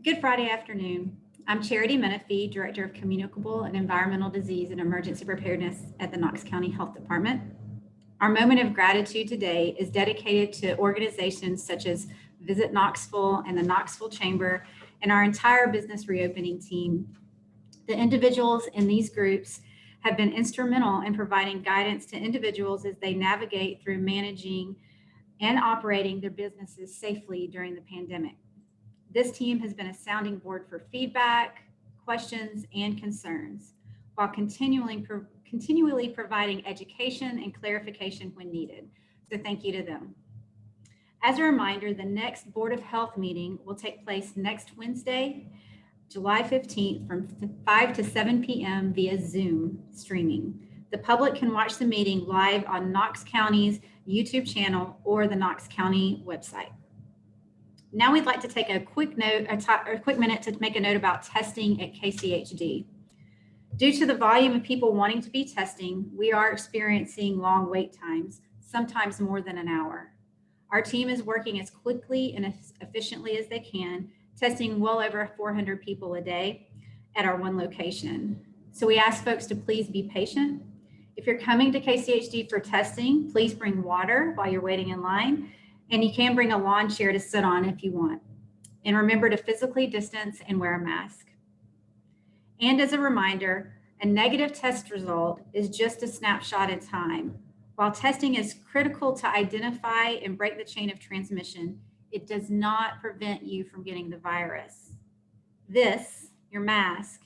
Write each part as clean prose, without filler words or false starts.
Good Friday afternoon. I'm Charity Menifee, Director of Communicable and Environmental Disease and Emergency Preparedness at the Knox County Health Department. Our moment of gratitude today is dedicated to organizations such as Visit Knoxville and the Knoxville Chamber and our entire business reopening team. The individuals in these groups have been instrumental in providing guidance to individuals as they navigate through managing and operating their businesses safely during the pandemic. This team has been a sounding board for feedback, questions, and concerns, while continually providing education and clarification when needed. So thank you to them. As a reminder, the next Board of Health meeting will take place next Wednesday, July 15th from 5 to 7 p.m. via Zoom streaming. The public can watch the meeting live on Knox County's YouTube channel or the Knox County website. Now we'd like to take a quick minute to make a note about testing at KCHD. Due to the volume of people wanting to be testing, we are experiencing long wait times, sometimes more than an hour. Our team is working as quickly and as efficiently as they can, testing well over 400 people a day at our one location. So we ask folks to please be patient. If you're coming to KCHD for testing, please bring water while you're waiting in line. And you can bring a lawn chair to sit on if you want. And remember to physically distance and wear a mask. And as a reminder, a negative test result is just a snapshot in time. While testing is critical to identify and break the chain of transmission, it does not prevent you from getting the virus. This, your mask,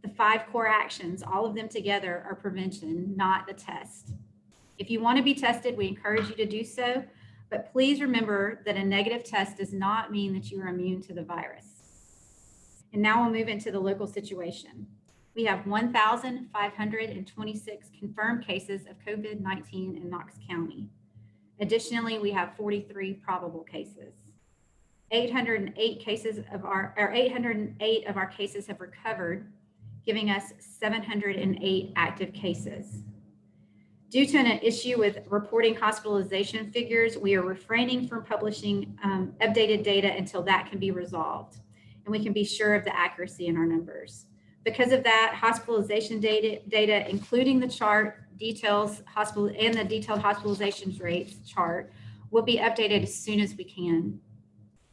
the 5 core actions, all of them together are prevention, not the test. If you want to be tested, we encourage you to do so. But please remember that a negative test does not mean that you are immune to the virus. And now we'll move into the local situation. We have 1,526 confirmed cases of COVID-19 in Knox County. Additionally, we have 43 probable cases. 808 of our cases have recovered, giving us 708 active cases. Due to an issue with reporting hospitalization figures, we are refraining from publishing updated data until that can be resolved and we can be sure of the accuracy in our numbers. Because of that, hospitalization data including the chart, details, and the detailed hospitalizations rates chart will be updated as soon as we can,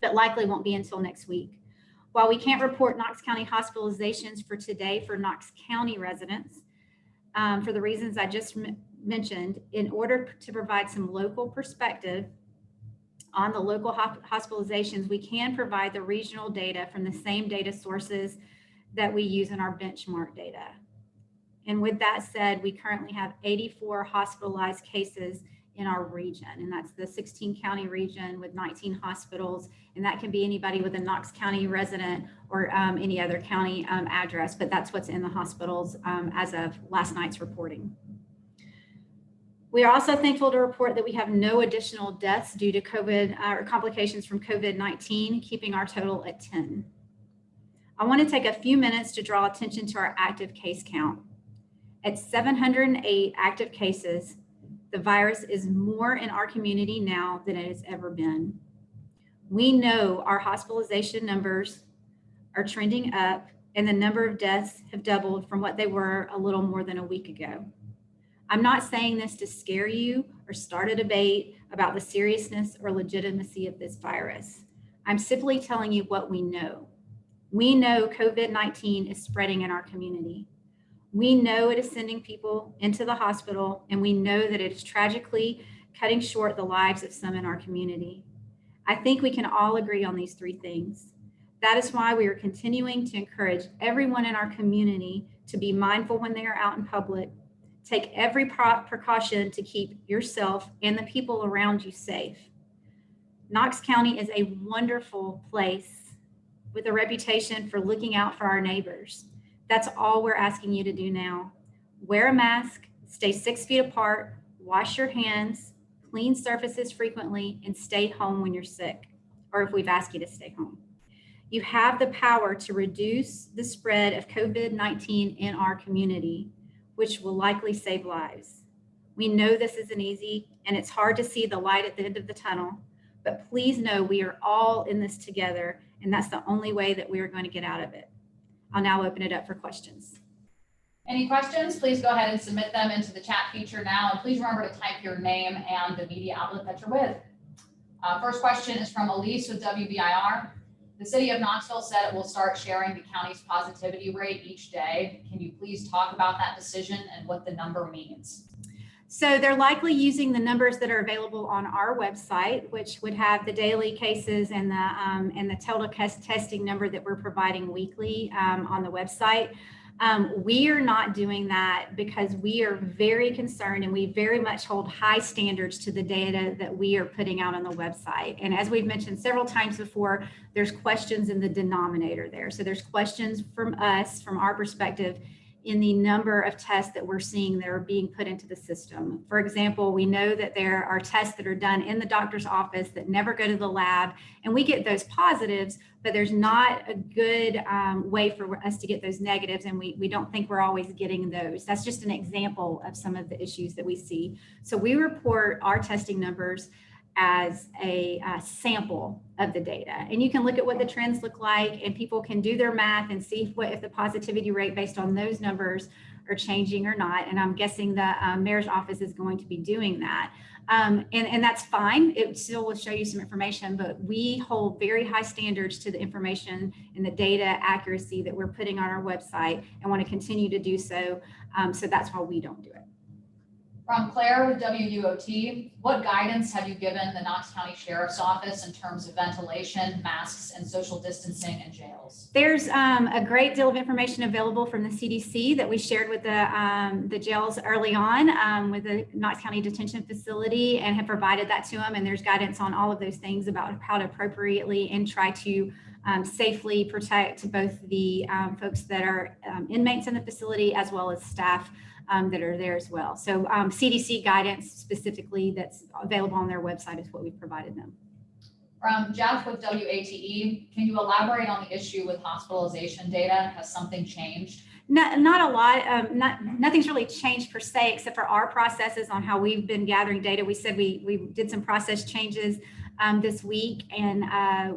but likely won't be until next week. While we can't report Knox County hospitalizations for today for Knox County residents, for the reasons I just mentioned, in order to provide some local perspective on the local hospitalizations, we can provide the regional data from the same data sources that we use in our benchmark data. And with that said, we currently have 84 hospitalized cases in our region, and that's the 16 county region with 19 hospitals, and that can be anybody with a Knox County resident or any other county address, but that's what's in the hospitals as of last night's reporting. We are also thankful to report that we have no additional deaths due to COVID or complications from COVID-19, keeping our total at 10. I want to take a few minutes to draw attention to our active case count. At 708 active cases, the virus is more in our community now than it has ever been. We know our hospitalization numbers are trending up and the number of deaths have doubled from what they were a little more than a week ago. I'm not saying this to scare you or start a debate about the seriousness or legitimacy of this virus. I'm simply telling you what we know. We know COVID-19 is spreading in our community. We know it is sending people into the hospital, and we know that it is tragically cutting short the lives of some in our community. I think we can all agree on these 3 things. That is why we are continuing to encourage everyone in our community to be mindful when they are out in public. Take every precaution to keep yourself and the people around you safe. Knox County is a wonderful place with a reputation for looking out for our neighbors. That's all we're asking you to do now. Wear a mask, stay 6 feet apart, wash your hands, clean surfaces frequently, and stay home when you're sick, or if we've asked you to stay home. You have the power to reduce the spread of COVID-19 in our community, which will likely save lives. We know this isn't easy, and it's hard to see the light at the end of the tunnel, But please know we are all in this together, and that's the only way that we are going to get out of it. I'll now open it up for questions. Any questions? Please go ahead and submit them into the chat feature now. And please remember to type your name and the media outlet that you're with. First question is from Elise with WBIR. The city of Knoxville said it will start sharing the county's positivity rate each day. Can you please talk about that decision and what the number means? So they're likely using the numbers that are available on our website, which would have the daily cases and the total testing number that we're providing weekly on the website. We are not doing that because we are very concerned and we very much hold high standards to the data that we are putting out on the website. And as we've mentioned several times before, there's questions in the denominator there. So there's questions from us, from our perspective, in the number of tests that we're seeing that are being put into the system. For example, we know that there are tests that are done in the doctor's office that never go to the lab, and we get those positives, but there's not a good way for us to get those negatives, and we don't think we're always getting those. That's just an example of some of the issues that we see. So we report our testing numbers as a sample of the data, and you can look at what the trends look like, and people can do their math and see if the positivity rate based on those numbers are changing or not. And I'm guessing the mayor's office is going to be doing that, and that's fine. It still will show you some information, but we hold very high standards to the information and the data accuracy that we're putting on our website, and want to continue to do so. So that's why we don't do it. From Claire with WUOT, what guidance have you given the Knox County Sheriff's Office in terms of ventilation, masks, and social distancing in jails? There's a great deal of information available from the CDC that we shared with the jails early on with the Knox County Detention Facility, and have provided that to them. And there's guidance on all of those things about how to appropriately and try to safely protect both the folks that are inmates in the facility as well as staff that are there as well. So CDC guidance specifically that's available on their website is what we've provided them. From Jeff with WATE, can you elaborate on the issue with hospitalization data? Has something changed? Not a lot. Nothing's really changed per se, except for our processes on how we've been gathering data. We said we did some process changes this week, and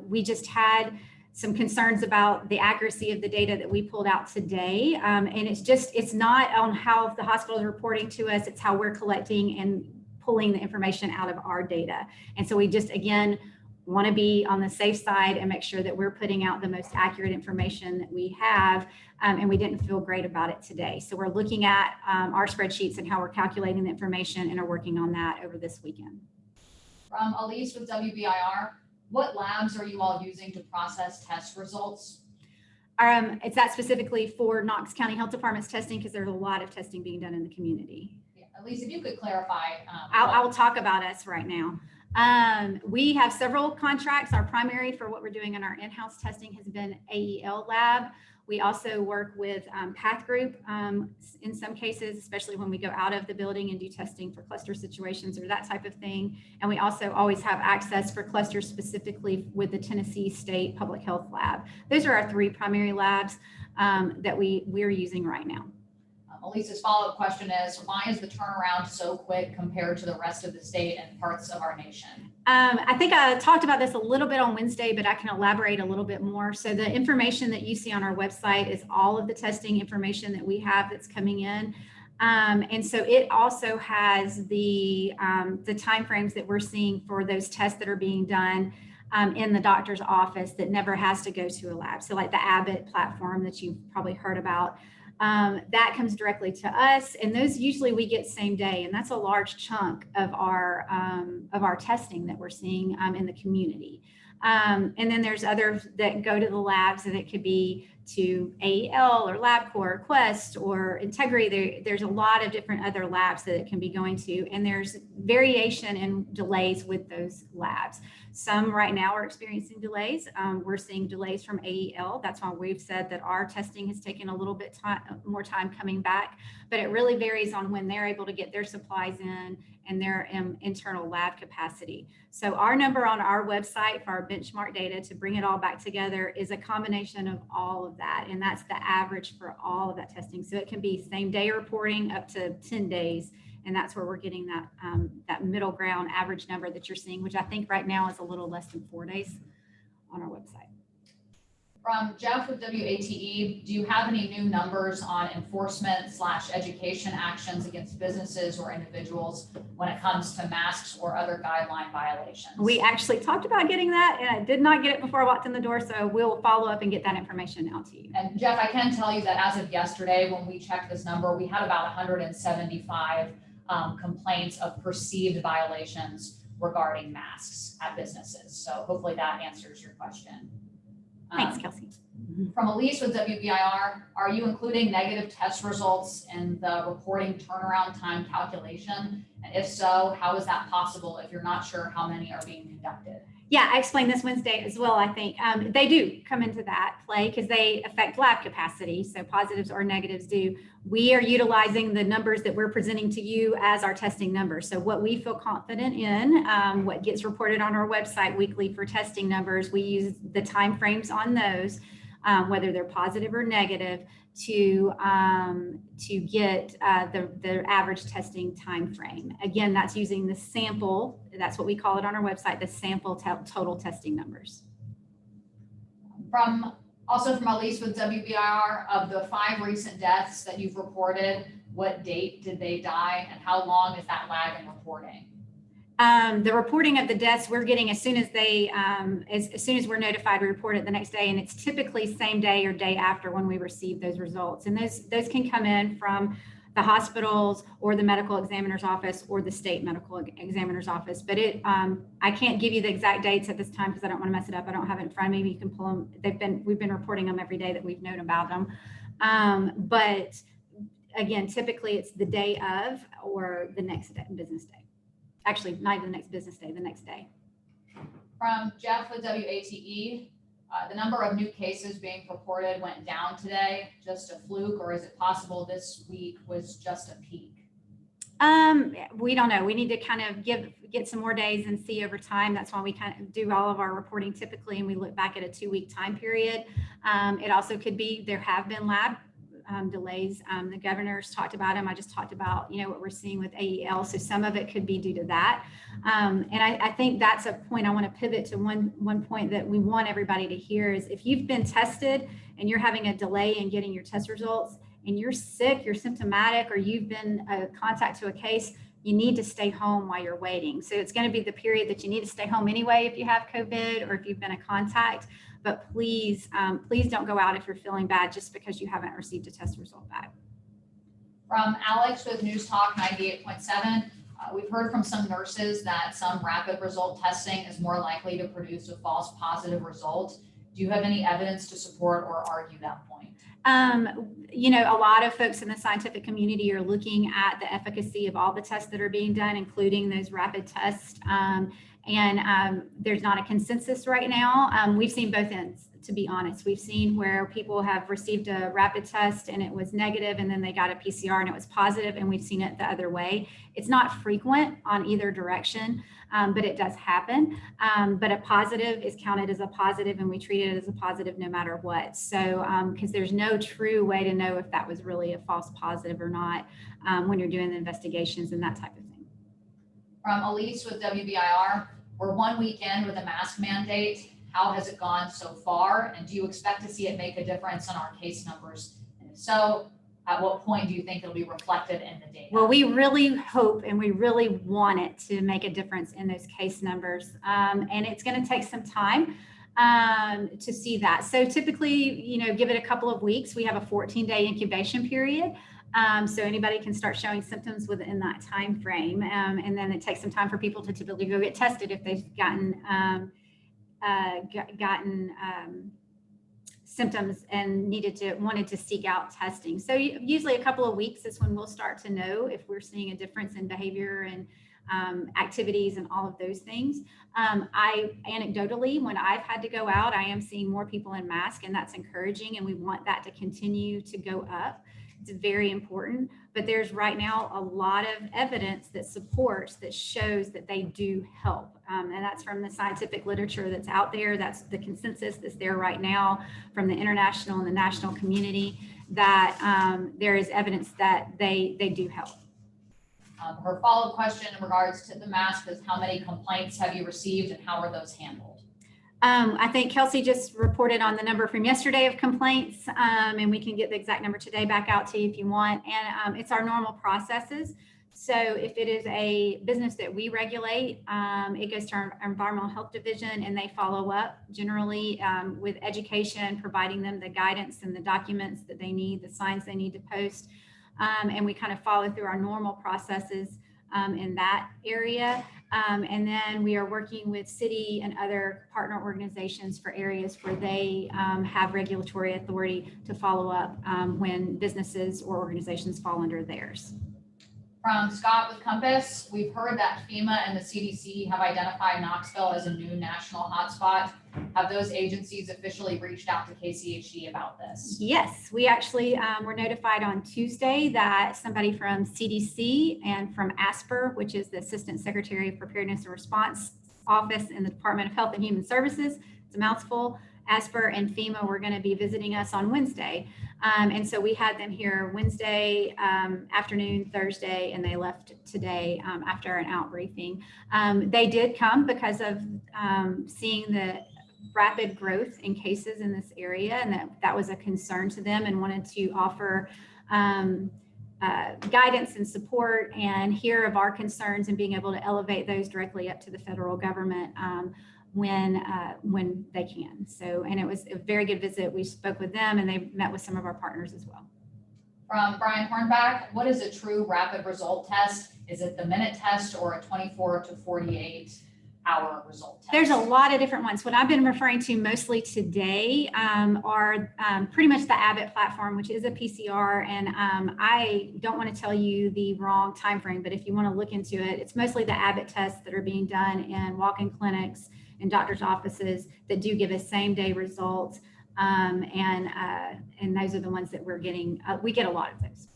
we just had some concerns about the accuracy of the data that we pulled out today. And it's not on how the hospital is reporting to us, it's how we're collecting and pulling the information out of our data. And so we just, again, want to be on the safe side and make sure that we're putting out the most accurate information that we have. And we didn't feel great about it today. So we're looking at our spreadsheets and how we're calculating the information, and are working on that over this weekend. From Elise with WBIR, what labs are you all using to process test results? It's that specifically for Knox County Health Department's testing, because there's a lot of testing being done in the community. Yeah, Elise, if you could clarify. I will talk about us right now. We have several contracts. Our primary for what we're doing in our in-house testing has been AEL lab. We also work with Path Group in some cases, especially when we go out of the building and do testing for cluster situations or that type of thing. And we also always have access for clusters specifically with the Tennessee State Public Health Lab. Those are our three primary labs that we're using right now. Elisa's follow-up question is, why is the turnaround so quick compared to the rest of the state and parts of our nation? I think I talked about this a little bit on Wednesday, but I can elaborate a little bit more. So the information that you see on our website is all of the testing information that we have that's coming in. And so it also has the timeframes that we're seeing for those tests that are being done in the doctor's office that never has to go to a lab. So like the Abbott platform that you've probably heard about. That comes directly to us, and those usually we get same day, and that's a large chunk of our testing that we're seeing in the community. And then there's others that go to the labs, and it could be to AEL or LabCorp or Quest or Integrity. There's a lot of different other labs that it can be going to, and there's variation and delays with those labs. Some right now are experiencing delays. We're seeing delays from AEL. That's why we've said that our testing has taken a little bit more time coming back, but it really varies on when they're able to get their supplies in and their internal lab capacity. So our number on our website for our benchmark data to bring it all back together is a combination of all of of that. And that's the average for all of that testing. So it can be same day reporting up to 10 days. And that's where we're getting that, that middle ground average number that you're seeing, which I think right now is a little less than 4 days on our website. From Jeff with WATE, do you have any new numbers on enforcement/education actions against businesses or individuals when it comes to masks or other guideline violations? We actually talked about getting that, and I did not get it before I walked in the door, so we'll follow up and get that information out to you. And Jeff, I can tell you that as of yesterday, when we checked this number, we had about 175 complaints of perceived violations regarding masks at businesses. So hopefully that answers your question. Thanks, Kelsey. From Elise with WBIR, are you including negative test results in the reporting turnaround time calculation? And if so, how is that possible if you're not sure how many are being conducted? Yeah, I explained this Wednesday as well, I think. They do come into that play because they affect lab capacity. So positives or negatives do. We are utilizing the numbers that we're presenting to you as our testing numbers. So what we feel confident in, what gets reported on our website weekly for testing numbers, we use the timeframes on those, whether they're positive or negative, to get the average testing time frame. Again, that's using the sample. That's what we call it on our website, the sample total testing numbers. Also from Elise with WBIR, of the 5 recent deaths that you've reported, what date did they die and how long is that lag in reporting? The reporting of the deaths we're getting as soon as they, as soon as we're notified, we report it the next day, and it's typically same day or day after when we receive those results. And those can come in from the hospitals or the medical examiner's office or the state medical examiner's office. But I can't give you the exact dates at this time because I don't want to mess it up. I don't have it in front of me. You can pull them. We've been reporting them every day that we've known about them. But again, typically it's the day of or the next day, business day. Actually, not even the next business day, the next day. From Jeff with WATE, the number of new cases being reported went down today, just a fluke, or is it possible this week was just a peak? We don't know. We need to kind of get some more days and see over time. That's why we kind of do all of our reporting typically, and we look back at a 2-week time period. It also could be there have been lab delays. The governor's talked about them. I just talked about, what we're seeing with AEL. So some of it could be due to that. And I think that's a point I want to pivot to one point that we want everybody to hear is if you've been tested and you're having a delay in getting your test results and you're sick, you're symptomatic, or you've been a contact to a case, you need to stay home while you're waiting. So it's going to be the period that you need to stay home anyway if you have COVID or if you've been a contact. But please, please don't go out if you're feeling bad just because you haven't received a test result back. From Alex with News Talk 98.7, we've heard from some nurses that some rapid result testing is more likely to produce a false positive result. Do you have any evidence to support or argue that point? A lot of folks in the scientific community are looking at the efficacy of all the tests that are being done, including those rapid tests. There's not a consensus right now. We've seen both ends, to be honest. We've seen where people have received a rapid test and it was negative, and then they got a PCR and it was positive, and we've seen it the other way. It's not frequent on either direction, but it does happen. But a positive is counted as a positive, and we treat it as a positive no matter what. So, because there's no true way to know if that was really a false positive or not when you're doing the investigations and that type of thing. From Elise with WBIR, we're 1 week in with a mask mandate. How has it gone so far? And do you expect to see it make a difference in our case numbers? And if so, at what point do you think it'll be reflected in the data? Well, we really hope and we really want it to make a difference in those case numbers. And it's going to take some time to see that. So typically, give it a couple of weeks. We have a 14-day incubation period. So anybody can start showing symptoms within that time frame. And then it takes some time for people to typically go get tested if they've gotten symptoms and wanted to seek out testing. So usually a couple of weeks is when we'll start to know if we're seeing a difference in behavior and activities and all of those things. Anecdotally, when I've had to go out, I am seeing more people in masks, and that's encouraging, and we want that to continue to go up. It's very important, but there's right now a lot of evidence that supports, that shows that they do help. And that's from the scientific literature that's out there. That's the consensus that's there right now from the international and the national community, that there is evidence that they do help. Her follow-up question in regards to the mask is, how many complaints have you received and how are those handled? I think Kelsey just reported on the number from yesterday of complaints, and we can get the exact number today back out to you if you want. And it's our normal processes. So if it is a business that we regulate, it goes to our environmental health division, and they follow up generally with education, providing them the guidance and the documents that they need, the signs they need to post. And we kind of follow through our normal processes in that area. And then we are working with city and other partner organizations for areas where they have regulatory authority to follow up when businesses or organizations fall under theirs. From Scott with Compass, we've heard that FEMA and the CDC have identified Knoxville as a new national hotspot. Have those agencies officially reached out to KCHD about this? Yes, we actually were notified on Tuesday that somebody from CDC and from ASPR, which is the Assistant Secretary of Preparedness and Response Office in the Department of Health and Human Services, it's a mouthful, ASPR and FEMA were going to be visiting us on Wednesday. And so we had them here Wednesday afternoon, Thursday, and they left today after an out briefing. They did come because of seeing the rapid growth in cases in this area, and that was a concern to them, and wanted to offer guidance and support and hear of our concerns and being able to elevate those directly up to the federal government when they can. So, and it was a very good visit. We spoke with them, and they met with some of our partners as well. From Brian Hornback, what is a true rapid result test? Is it the minute test or a 24 to 48 hour result test? There's a lot of different ones. What I've been referring to mostly today are pretty much the Abbott platform, which is a PCR. And I don't want to tell you the wrong time frame, but if you want to look into it, it's mostly the Abbott tests that are being done in walk-in clinics and doctors' offices that do give us same-day results. And those are the ones that we're getting. We get a lot of those.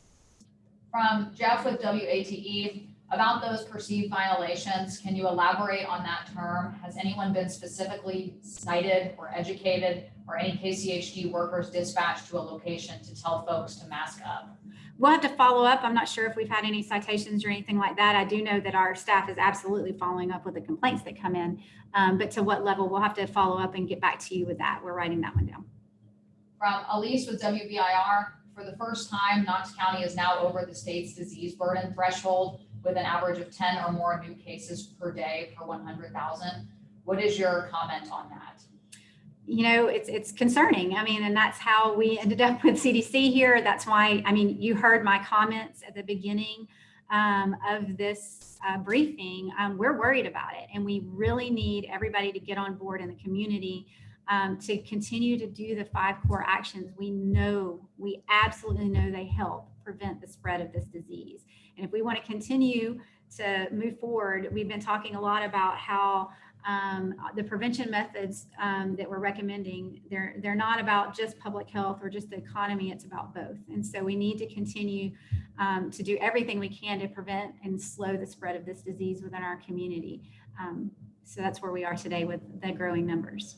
From Jeff with WATE, about those perceived violations, can you elaborate on that term? Has anyone been specifically cited or educated, or any KCHD workers dispatched to a location to tell folks to mask up? We'll have to follow up. I'm not sure if we've had any citations or anything like that. I do know that our staff is absolutely following up with the complaints that come in, but to what level, we'll have to follow up and get back to you with that. We're writing that one down. From Elise with WBIR, for the first time, Knox County is now over the state's disease burden threshold with an average of 10 or more new cases per day per 100,000. What is your comment on that? You know, it's concerning. I mean, and that's how we ended up with CDC here. That's why, I mean, you heard my comments at the beginning of this briefing. We're worried about it, and we really need everybody to get on board in the community to continue to do the 5 core actions. We absolutely know they help prevent the spread of this disease. And if we want to continue to move forward, we've been talking a lot about how the prevention methods that we're recommending, they're not about just public health or just the economy, it's about both. And so we need to continue to do everything we can to prevent and slow the spread of this disease within our community. So that's where we are today with the growing numbers.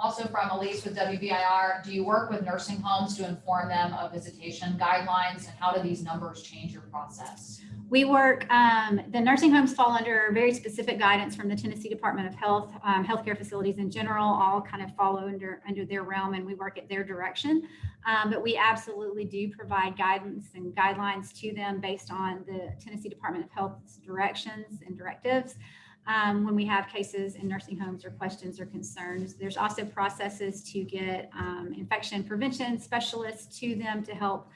Also from Elise with WBIR, do you work with nursing homes to inform them of visitation guidelines, and how do these numbers change your process? We work, the nursing homes fall under very specific guidance from the Tennessee Department of Health. Healthcare facilities in general all kind of follow under their realm, and we work at their direction. But we absolutely do provide guidance and guidelines to them based on the Tennessee Department of Health's directions and directives. When we have cases in nursing homes or questions or concerns, there's also processes to get infection prevention specialists to them to help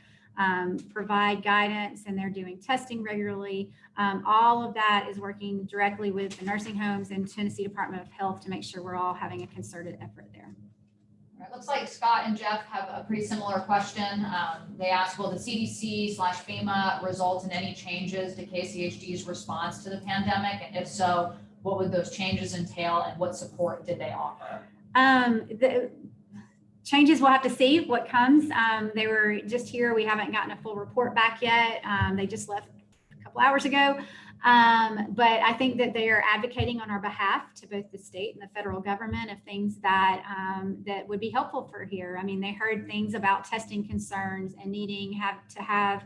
provide guidance, and they're doing testing regularly. All of that is working directly with the nursing homes and Tennessee Department of Health to make sure we're all having a concerted effort there. It looks like Scott and Jeff have a pretty similar question. They asked, will the CDC/FEMA result in any changes to KCHD's response to the pandemic? And if so, what would those changes entail, and what support did they offer? changes, we'll have to see what comes. They were just here. We haven't gotten a full report back yet. They just left a couple hours ago. But I think that they are advocating on our behalf to both the state and the federal government of things that that would be helpful for here. I mean, they heard things about testing concerns and needing to have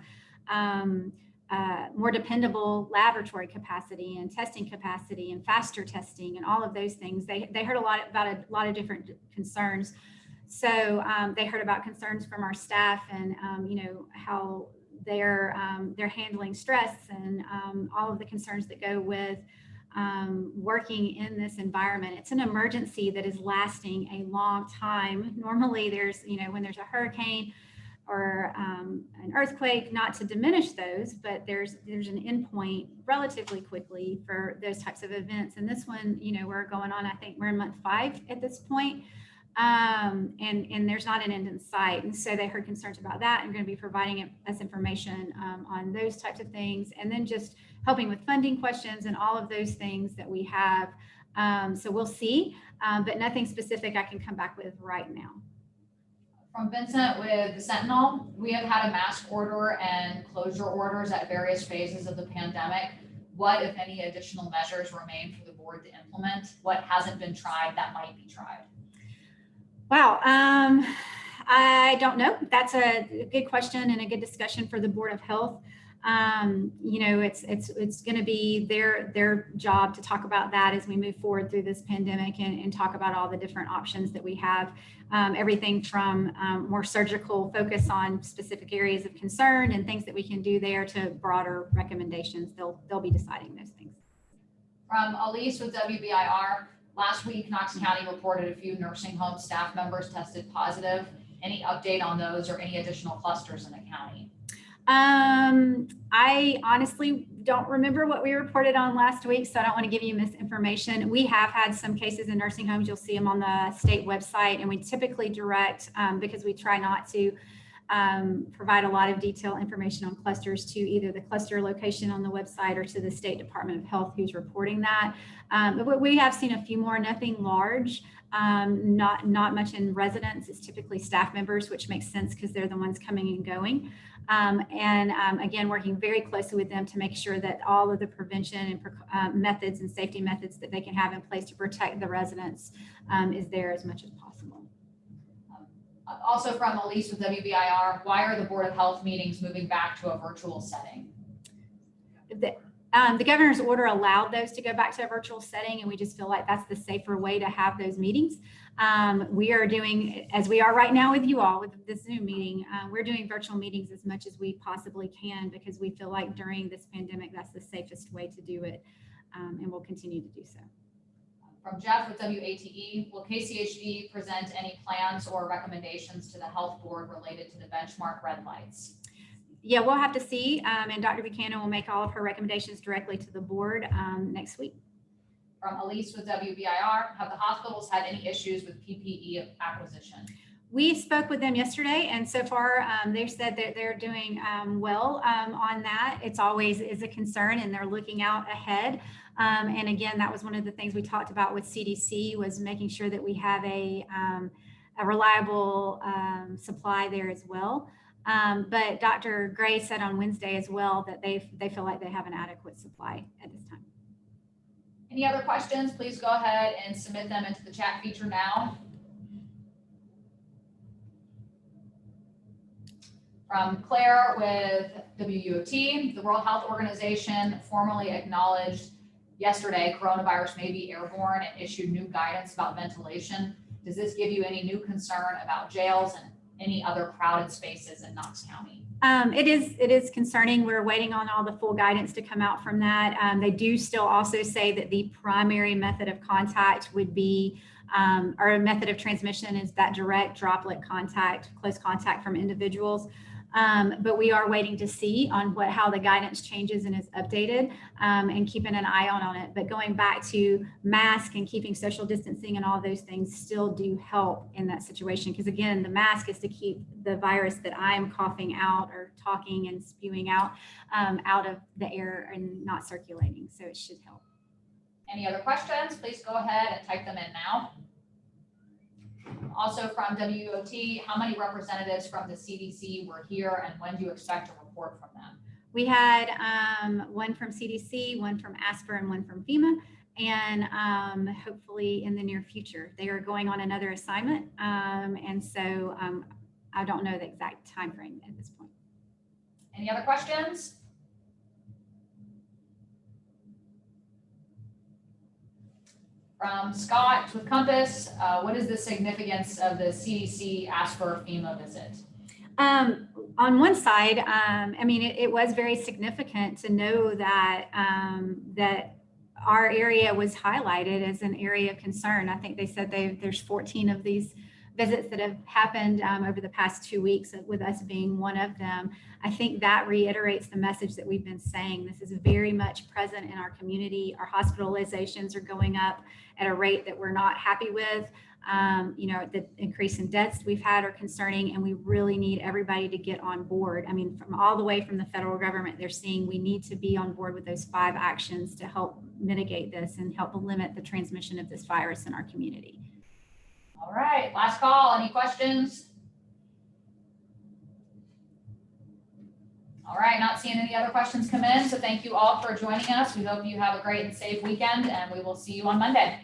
more dependable laboratory capacity and testing capacity and faster testing and all of those things. They heard a lot about a lot of different concerns. So they heard about concerns from our staff and how they're handling stress and all of the concerns that go with working in this environment. It's an emergency that is lasting a long time. Normally there's, when there's a hurricane or an earthquake, not to diminish those, but there's an endpoint relatively quickly for those types of events. And this one, we're going on, I think we're in month 5 at this point. And there's not an end in sight. And so they heard concerns about that and going to be providing us information on those types of things. And then just helping with funding questions and all of those things that we have. So we'll see, but nothing specific I can come back with right now. From Vincent with the Sentinel, we have had a mask order and closure orders at various phases of the pandemic. What, if any, additional measures remain for the board to implement? What hasn't been tried that might be tried? Wow, I don't know. That's a good question and a good discussion for the Board of Health. It's going to be their job to talk about that as we move forward through this pandemic and talk about all the different options that we have. Everything from more surgical focus on specific areas of concern and things that we can do there to broader recommendations. They'll be deciding those things. From Elise with WBIR. Last week, Knox County reported a few nursing home staff members tested positive. Any update on those or any additional clusters in the county? I honestly don't remember what we reported on last week, so I don't want to give you misinformation. We have had some cases in nursing homes. You'll see them on the state website, and we typically direct, because we try not to provide a lot of detailed information on clusters, to either the cluster location on the website or to the State Department of Health who's reporting that. But we have seen a few more, nothing large, not much in residents. It's typically staff members, which makes sense because they're the ones coming and going. Again, working very closely with them to make sure that all of the prevention and methods and safety methods that they can have in place to protect the residents is there as much as possible. Also from Elise with WBIR, why are the Board of Health meetings moving back to a virtual setting? The governor's order allowed those to go back to a virtual setting, and we just feel like that's the safer way to have those meetings. We are doing, as we are right now with you all, with the Zoom meeting, we're doing virtual meetings as much as we possibly can because we feel like during this pandemic, that's the safest way to do it, and we'll continue to do so. From Jeff with WATE, will KCHD present any plans or recommendations to the health board related to the benchmark red lights? Yeah, we'll have to see, and Dr. Buchanan will make all of her recommendations directly to the board next week. From Elise with WBIR, have the hospitals had any issues with PPE acquisition? We spoke with them yesterday, and so far they've said that they're doing well on that. It's always is a concern, and they're looking out ahead. And again, that was one of the things we talked about with CDC, was making sure that we have a reliable supply there as well. But Dr. Gray said on Wednesday as well that they feel like they have an adequate supply at this time. Any other questions? Please go ahead and submit them into the chat feature now. From Claire with WUOT, the World Health Organization formally acknowledged yesterday coronavirus may be airborne and issued new guidance about ventilation. Does this give you any new concern about jails and any other crowded spaces in Knox County? It is concerning. We're waiting on all the full guidance to come out from that. They do still also say that the primary method of contact would be, or method of transmission is that direct droplet contact, close contact from individuals. But we are waiting to see on how the guidance changes and is updated, and keeping an eye on it. But going back to mask and keeping social distancing and all those things still do help in that situation. Because again, the mask is to keep the virus that I'm coughing out or talking and spewing out of the air and not circulating. So it should help. Any other questions? Please go ahead and type them in now. Also from WOT, how many representatives from the CDC were here and when do you expect a report from them? We had one from CDC, one from ASPR, and one from FEMA, and hopefully in the near future. They are going on another assignment, and so I don't know the exact time frame at this point. Any other questions? From Scott with Compass, what is the significance of the CDC ASPR FEMA visit? On one side, I mean, it was very significant to know that that our area was highlighted as an area of concern. I think they said there's 14 of these visits that have happened over the past 2 weeks, with us being one of them. I think that reiterates the message that we've been saying. This is very much present in our community. Our hospitalizations are going up at a rate that we're not happy with. You know, the increase in deaths we've had are concerning, and we really need everybody to get on board. I mean, from all the way from the federal government, they're seeing we need to be on board with those 5 actions to help mitigate this and help limit the transmission of this virus in our community. All right, last call. Any questions? All right, not seeing any other questions come in. So thank you all for joining us. We hope you have a great and safe weekend, and we will see you on Monday.